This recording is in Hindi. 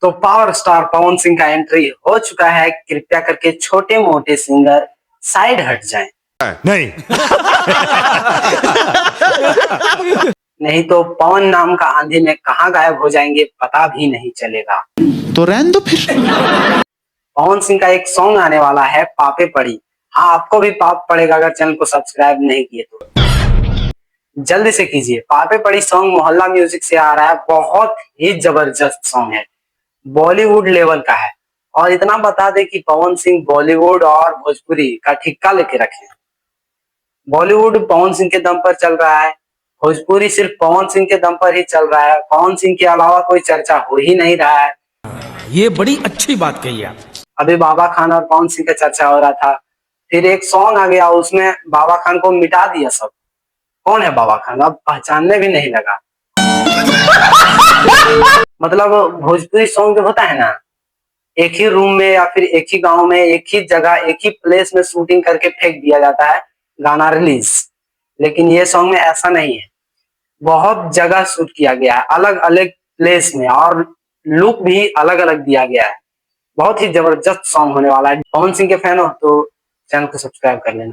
तो पावर स्टार पवन सिंह का एंट्री हो चुका है। कृपया करके छोटे मोटे सिंगर साइड हट जाएं। नहीं। नहीं तो पवन नाम का आंधी में कहां गायब हो जाएंगे पता भी नहीं चलेगा। तो रहने दो फिर। पवन सिंह का एक सॉन्ग आने वाला है, पापे पड़ी। हाँ, आपको भी पाप पड़ेगा अगर चैनल को सब्सक्राइब नहीं किए तो जल्दी से कीजिए। पापे पड़ी सॉन्ग मोहल्ला म्यूजिक से आ रहा है। बहुत ही जबरदस्त सॉन्ग है, बॉलीवुड लेवल का है। और इतना बता दे कि पवन सिंह बॉलीवुड और भोजपुरी का ठिक्का लेके रखे हैं। बॉलीवुड पवन सिंह के दम पर चल रहा है, भोजपुरी सिर्फ पवन सिंह के दम पर ही चल रहा है। पवन सिंह के अलावा कोई चर्चा हो ही नहीं रहा है। ये बड़ी अच्छी बात कही आप। अभी बाबा खान और पवन सिंह का चर्चा हो रहा था, फिर एक सॉन्ग आ गया, उसमें बाबा खान को मिटा दिया सब। कौन है बाबा खान, अब पहचानने भी नहीं लगा। मतलब भोजपुरी सॉन्ग जो होता है ना, एक ही रूम में या फिर एक ही गांव में, एक ही जगह, एक ही प्लेस में शूटिंग करके फेंक दिया जाता है गाना रिलीज। लेकिन ये सॉन्ग में ऐसा नहीं है, बहुत जगह शूट किया गया है, अलग अलग प्लेस में, और लुक भी अलग अलग दिया गया है। बहुत ही जबरदस्त सॉन्ग होने वाला है। पवन सिंह के फैन हो तो चैनल को सब्सक्राइब कर लेना।